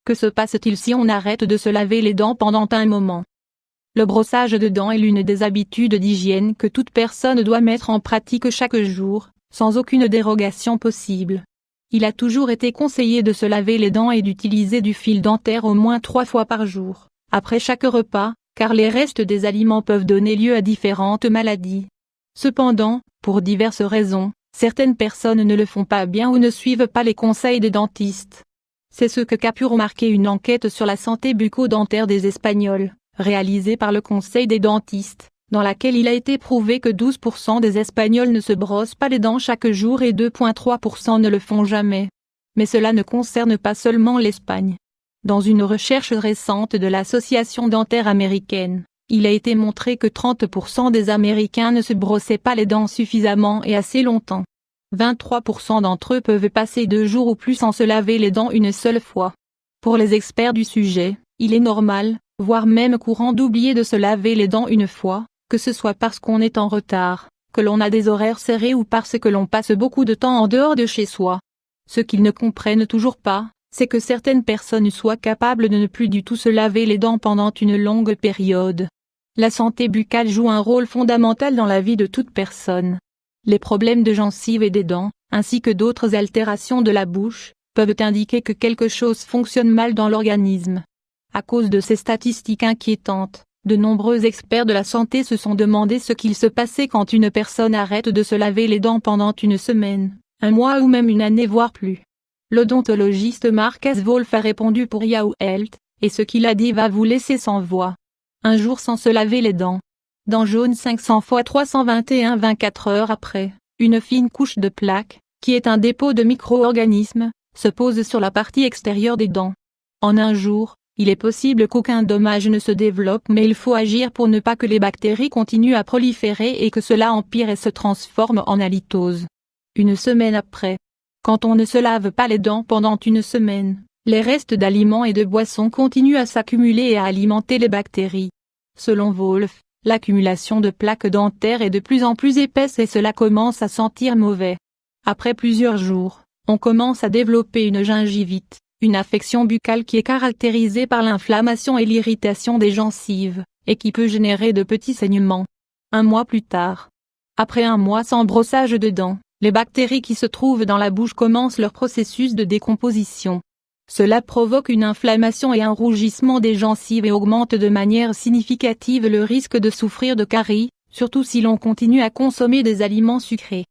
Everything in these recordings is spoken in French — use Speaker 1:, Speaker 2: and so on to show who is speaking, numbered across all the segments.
Speaker 1: Que se passe-t-il si on arrête de se laver les dents pendant un moment? Le brossage de dents est l'une des habitudes d'hygiène que toute personne doit mettre en pratique chaque jour, sans aucune dérogation possible. Il a toujours été conseillé de se laver les dents et d'utiliser du fil dentaire au moins 3 fois par jour, après chaque repas, car les restes des aliments peuvent donner lieu à différentes maladies. Cependant, pour diverses raisons, certaines personnes ne le font pas bien ou ne suivent pas les conseils des dentistes. C'est ce qu'a pu remarquer une enquête sur la santé bucco-dentaire des Espagnols, réalisée par le Conseil des dentistes, dans laquelle il a été prouvé que 12% des Espagnols ne se brossent pas les dents chaque jour et 2,3% ne le font jamais. Mais cela ne concerne pas seulement l'Espagne. Dans une recherche récente de l'Association dentaire américaine, il a été montré que 30% des Américains ne se brossaient pas les dents suffisamment et assez longtemps. 23% d'entre eux peuvent passer 2 jours ou plus sans se laver les dents une seule fois. Pour les experts du sujet, il est normal, voire même courant d'oublier de se laver les dents une fois, que ce soit parce qu'on est en retard, que l'on a des horaires serrés ou parce que l'on passe beaucoup de temps en dehors de chez soi. Ce qu'ils ne comprennent toujours pas, c'est que certaines personnes soient capables de ne plus du tout se laver les dents pendant une longue période. La santé buccale joue un rôle fondamental dans la vie de toute personne. Les problèmes de gencives et des dents, ainsi que d'autres altérations de la bouche, peuvent indiquer que quelque chose fonctionne mal dans l'organisme. À cause de ces statistiques inquiétantes, de nombreux experts de la santé se sont demandé ce qu'il se passait quand une personne arrête de se laver les dents pendant une semaine, un mois ou même une année voire plus. L'odontologiste Marc S. Wolf a répondu pour Yahoo Health, et ce qu'il a dit va vous laisser sans voix. Un jour sans se laver les dents. Dents jaunes 500 x 321 24 heures après, une fine couche de plaque, qui est un dépôt de micro-organismes, se pose sur la partie extérieure des dents. En un jour, il est possible qu'aucun dommage ne se développe mais il faut agir pour ne pas que les bactéries continuent à proliférer et que cela empire et se transforme en halitose. Une semaine après. Quand on ne se lave pas les dents pendant une semaine, les restes d'aliments et de boissons continuent à s'accumuler et à alimenter les bactéries. Selon Wolf, l'accumulation de plaques dentaires est de plus en plus épaisse et cela commence à sentir mauvais. Après plusieurs jours, on commence à développer une gingivite, une affection buccale qui est caractérisée par l'inflammation et l'irritation des gencives, et qui peut générer de petits saignements. Un mois plus tard. Après un mois sans brossage de dents, les bactéries qui se trouvent dans la bouche commencent leur processus de décomposition. Cela provoque une inflammation et un rougissement des gencives et augmente de manière significative le risque de souffrir de caries, surtout si l'on continue à consommer des aliments sucrés.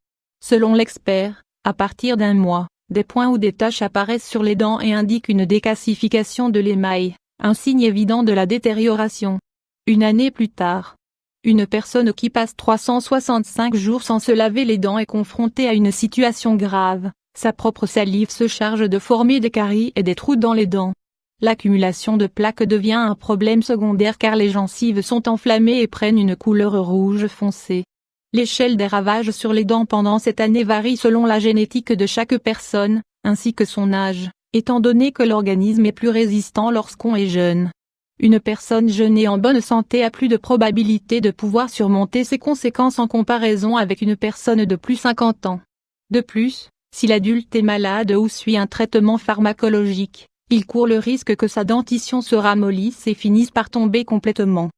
Speaker 1: Selon l'expert, à partir d'un mois, des points ou des taches apparaissent sur les dents et indiquent une décalcification de l'émail, un signe évident de la détérioration. Une année plus tard. Une personne qui passe 365 jours sans se laver les dents est confrontée à une situation grave. Sa propre salive se charge de former des caries et des trous dans les dents. L'accumulation de plaques devient un problème secondaire car les gencives sont enflammées et prennent une couleur rouge foncé. L'échelle des ravages sur les dents pendant cette année varie selon la génétique de chaque personne, ainsi que son âge, étant donné que l'organisme est plus résistant lorsqu'on est jeune. Une personne jeune et en bonne santé a plus de probabilité de pouvoir surmonter ses conséquences en comparaison avec une personne de plus 50 ans. De plus, si l'adulte est malade ou suit un traitement pharmacologique, il court le risque que sa dentition se ramollisse et finisse par tomber complètement.